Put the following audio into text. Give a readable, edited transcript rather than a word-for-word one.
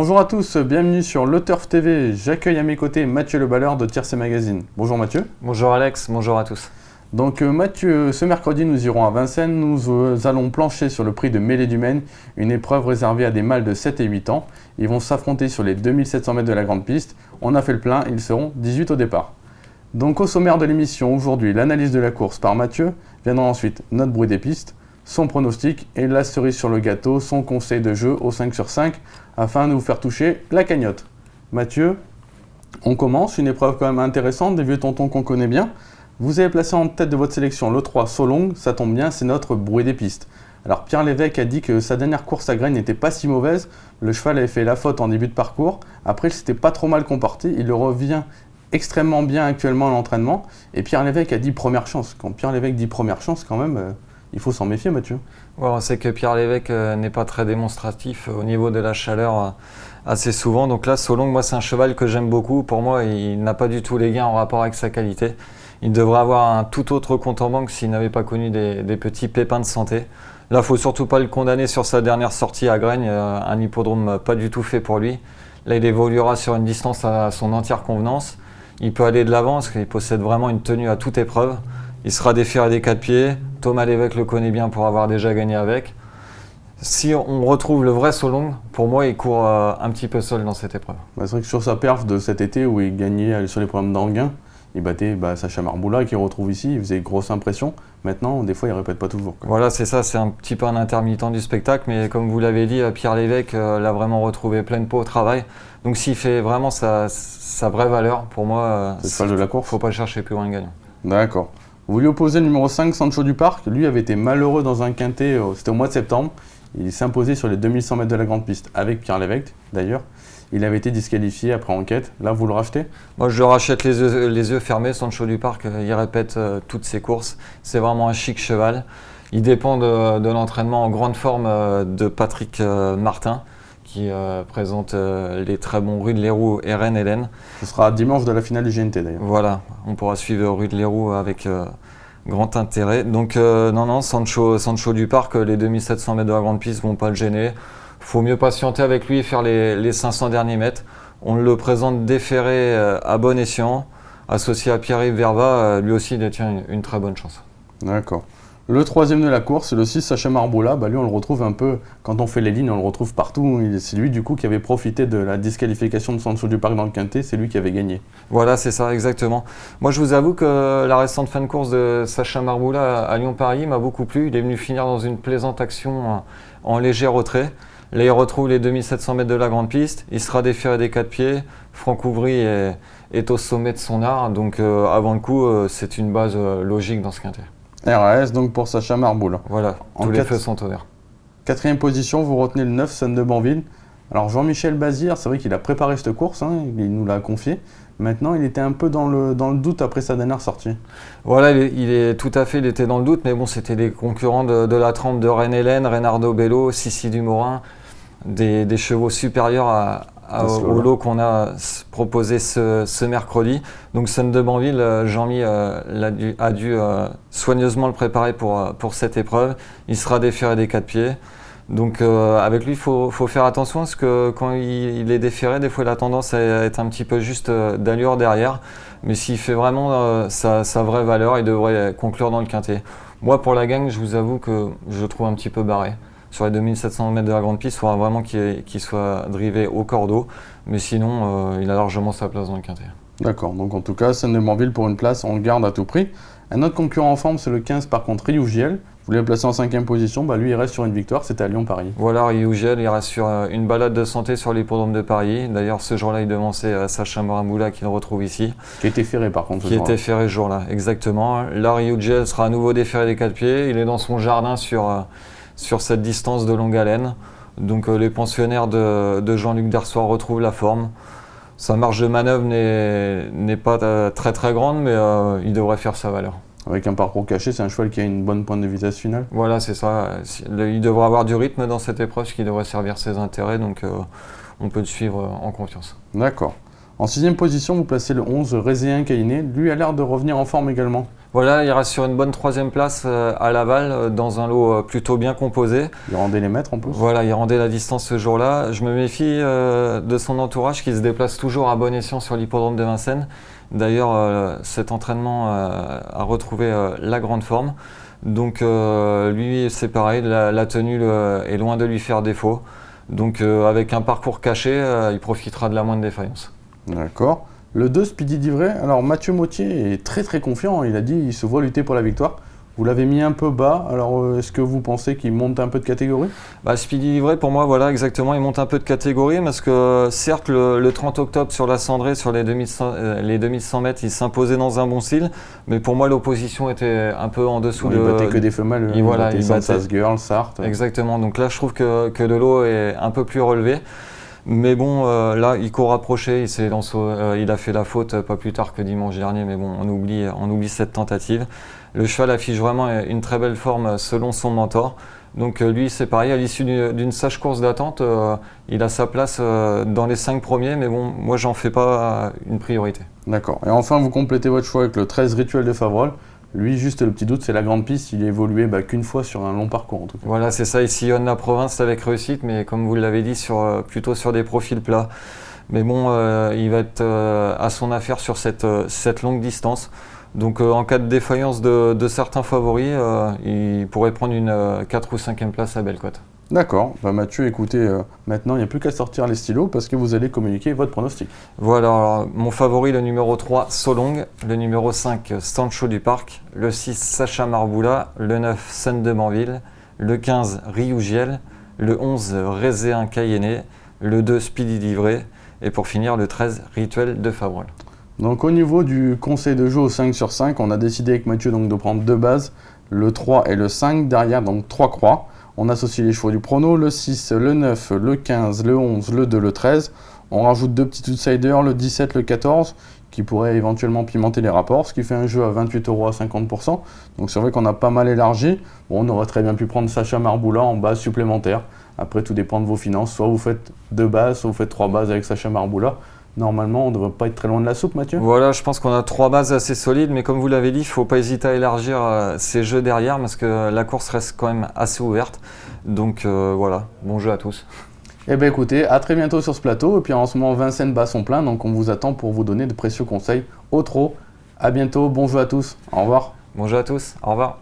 Bonjour à tous, bienvenue sur Le Turf TV. J'accueille à mes côtés Mathieu Le Balleur de Tiercé Magazine. Bonjour Mathieu. Bonjour Alex, bonjour à tous. Donc Mathieu, ce mercredi nous irons à Vincennes, nous allons plancher sur le prix de Mêlée du Maine, une épreuve réservée à des mâles de 7 et 8 ans. Ils vont s'affronter sur les 2700 mètres de la grande piste. On a fait le plein, ils seront 18 au départ. Donc au sommaire de l'émission, aujourd'hui, l'analyse de la course par Mathieu, viendra ensuite notre bruit des pistes, son pronostic et la cerise sur le gâteau, son conseil de jeu au 5 sur 5 afin de vous faire toucher la cagnotte. Mathieu, on commence, une épreuve quand même intéressante, des vieux tontons qu'on connaît bien. Vous avez placé en tête de votre sélection le 3 Solong, ça tombe bien, c'est notre bruit des pistes. Alors Pierre Lévesque a dit que sa dernière course à Graines n'était pas si mauvaise, le cheval avait fait la faute en début de parcours, après il s'était pas trop mal comporté, il revient extrêmement bien actuellement à l'entraînement, et Pierre Lévesque a dit première chance. Quand Pierre Lévesque dit première chance quand même, il faut s'en méfier Mathieu. Ouais, on sait que Pierre Lévesque n'est pas très démonstratif au niveau de la chaleur assez souvent, donc là Solong, moi c'est un cheval que j'aime beaucoup, pour moi il n'a pas du tout les gains en rapport avec sa qualité. Il devrait avoir un tout autre compte en banque s'il n'avait pas connu des petits pépins de santé. Là, il ne faut surtout pas le condamner sur sa dernière sortie à Graines, un hippodrome pas du tout fait pour lui. Là, il évoluera sur une distance à son entière convenance. Il peut aller de l'avant parce qu'il possède vraiment une tenue à toute épreuve. Il sera déféré des 4 pieds. Thomas Lévesque le connaît bien pour avoir déjà gagné avec. Si on retrouve le vrai Solong, pour moi, il court un petit peu seul dans cette épreuve. C'est vrai que sur sa perf de cet été où il gagnait sur les programmes d'Anguin, il battait Sacha Marboula qu'il retrouve ici, il faisait grosse impression. Maintenant, des fois, il ne répète pas toujours. Voilà, c'est ça, c'est un petit peu un intermittent du spectacle, mais comme vous l'avez dit, Pierre Lévesque l'a vraiment retrouvé pleine peau au travail. Donc s'il fait vraiment sa vraie valeur, pour moi, c'est le cheval de la course. Il ne faut pas chercher plus loin le gagnant. D'accord. Vous lui opposez le numéro 5, Sancho du Parc. Lui avait été malheureux dans un quintet, c'était au mois de septembre. Il s'est imposé sur les 2100 mètres de la grande piste avec Pierre Lévesque, d'ailleurs. Il avait été disqualifié après enquête. Là, vous le rachetez ? Moi, je le rachète les yeux fermés. Sancho du Parc, il répète toutes ses courses. C'est vraiment un chic cheval. Il dépend de l'entraînement en grande forme de Patrick Martin, qui présente les très bons Rue de Léroux et Reine Hélène. Ce sera dimanche de la finale du GNT, d'ailleurs. Voilà, on pourra suivre Rue de Léroux avec grand intérêt. Donc, non, Sancho du Parc, les 2700 mètres de la grande piste ne vont pas le gêner. Il faut mieux patienter avec lui et faire les 500 derniers mètres. On le présente déféré à bon escient, associé à Pierre-Yves Verva, lui aussi il détient une très bonne chance. D'accord. Le troisième de la course, c'est le 6 Sacha Marboula. Lui on le retrouve un peu, quand on fait les lignes, on le retrouve partout. C'est lui du coup qui avait profité de la disqualification de Sancho du Parc dans le quintet, c'est lui qui avait gagné. Voilà, c'est ça, exactement. Moi je vous avoue que la récente fin de course de Sacha Marboula à Lyon-Paris m'a beaucoup plu. Il est venu finir dans une plaisante action en léger retrait. Là, il retrouve les 2700 mètres de la grande piste. Il sera déféré des 4 pieds. Franck Ouvry est au sommet de son art. Donc, avant le coup, c'est une base logique dans ce quintet. RAS, donc pour Sacha Marboula. Voilà, tous les feux sont ouverts. Quatrième position, vous retenez le 9, Sun de Banville. Alors, Jean-Michel Bazir, c'est vrai qu'il a préparé cette course. Il nous l'a confié. Maintenant, il était un peu dans le doute après sa dernière sortie. Voilà, il était dans le doute. Mais bon, c'était les concurrents de la trempe de Reine Hélène, Reynardo Bello, Sissi Dumorin. Des chevaux supérieurs au lot qu'on a proposé ce mercredi. Donc Sun de Banville, Jean-Mi a dû soigneusement le préparer pour cette épreuve. Il sera déféré des 4 pieds. Donc avec lui, il faut faire attention parce que quand il est déféré, des fois il a tendance à être un petit peu juste d'allure derrière. Mais s'il fait vraiment sa vraie valeur, il devrait conclure dans le quintet. Moi, pour la gagne, je vous avoue que je le trouve un petit peu barré. Sur les 2700 mètres de la grande piste, il faudra vraiment qu'il soit drivé au cordeau. Mais sinon, il a largement sa place dans le quintet. D'accord, donc en tout cas, Sun de Banville pour une place, on le garde à tout prix. Un autre concurrent en forme, c'est le 15 par contre, Riougiel. Vous l'avez placé en 5e position, lui il reste sur une victoire, c'était à Lyon-Paris. Voilà, Riougiel, il reste sur une balade de santé sur l'hippodrome de Paris. D'ailleurs, ce jour-là, il devançait Sacha Marboula qui le retrouve ici. Qui était ferré par contre. Qui était ferré ce jour-là, exactement. Là, Riougiel sera à nouveau déféré des 4 pieds. Il est dans son jardin sur cette distance de longue haleine. Donc les pensionnaires de Jean-Luc Dersoir retrouvent la forme. Sa marge de manœuvre n'est pas très très grande, mais il devrait faire sa valeur. Avec un parcours caché, c'est un cheval qui a une bonne pointe de vitesse finale. Voilà, c'est ça. Il devrait avoir du rythme dans cette épreuve, ce qui devrait servir ses intérêts, donc on peut le suivre en confiance. D'accord. En 6e position, vous placez le 11 Réséen Caïné. Lui a l'air de revenir en forme également. Voilà, il reste sur une bonne 3e place à Laval, dans un lot plutôt bien composé. Il rendait les mètres en plus. Voilà, il rendait la distance ce jour-là. Je me méfie de son entourage qui se déplace toujours à bon escient sur l'hippodrome de Vincennes. D'ailleurs, cet entraînement a retrouvé la grande forme. Donc lui, c'est pareil, la tenue est loin de lui faire défaut. Donc avec un parcours caché, il profitera de la moindre défaillance. D'accord. Le 2, Speedy d'Ivray, alors Mathieu Mottier est très très confiant, il a dit qu'il se voit lutter pour la victoire. Vous l'avez mis un peu bas, alors est-ce que vous pensez qu'il monte un peu de catégorie? Speedy d'Ivray, pour moi, voilà, exactement, il monte un peu de catégorie parce que certes, le 30 octobre sur la Cendrée, sur les 2100 mètres, il s'imposait dans un bon style, mais pour moi, l'opposition était un peu en dessous. Il battait que des femelles, il battait Sansas Girl, Sarthe. Exactement, donc là, je trouve que le lot est un peu plus relevé. Mais bon, là, il court rapproché, il a fait la faute pas plus tard que dimanche dernier, mais bon, on oublie cette tentative. Le cheval affiche vraiment une très belle forme selon son mentor. Donc lui, c'est pareil, à l'issue d'une sage course d'attente, il a sa place dans les 5 premiers, mais bon, moi, j'en fais pas une priorité. D'accord. Et enfin, vous complétez votre choix avec le 13 Rituel de Favrol. Lui, juste le petit doute, c'est la grande piste. Il évoluait qu'une fois sur un long parcours en tout cas. Voilà, c'est ça. Il sillonne la province avec réussite, mais comme vous l'avez dit, plutôt sur des profils plats. Mais bon, il va être à son affaire sur cette longue distance. Donc en cas de défaillance de certains favoris, il pourrait prendre une 4 ou 5e place à Bellecote. D'accord, Mathieu, écoutez, maintenant il n'y a plus qu'à sortir les stylos parce que vous allez communiquer votre pronostic. Voilà, alors, mon favori, le numéro 3, Solong, le numéro 5, Sancho du Parc, le 6, Sacha Marboula, le 9, Sun de Banville, le 15, Riougiel, le 11, Rézéen Cayenne, le 2, Speedy d'Ivray, et pour finir, le 13, Rituel de Favrol. Donc au niveau du conseil de jeu au 5 sur 5, on a décidé avec Mathieu de prendre 2 bases, le 3 et le 5, derrière donc 3 croix. On associe les chevaux du prono, le 6, le 9, le 15, le 11, le 2, le 13. On rajoute 2 petits outsiders, le 17, le 14, qui pourraient éventuellement pimenter les rapports, ce qui fait un jeu à 28 € à 50%. Donc c'est vrai qu'on a pas mal élargi. Bon, on aurait très bien pu prendre Sacha Marboula en base supplémentaire. Après, tout dépend de vos finances. Soit vous faites 2 bases, soit vous faites 3 bases avec Sacha Marboula. Normalement, on ne devrait pas être très loin de la soupe, Mathieu. Voilà, je pense qu'on a 3 bases assez solides, mais comme vous l'avez dit, il ne faut pas hésiter à élargir ces jeux derrière, parce que la course reste quand même assez ouverte. Donc voilà, bon jeu à tous. Eh bien écoutez, à très bientôt sur ce plateau. Et puis en ce moment, Vincennes bat son plein, donc on vous attend pour vous donner de précieux conseils au trot. À bientôt, bon jeu à tous. Au revoir. Bon jeu à tous, au revoir.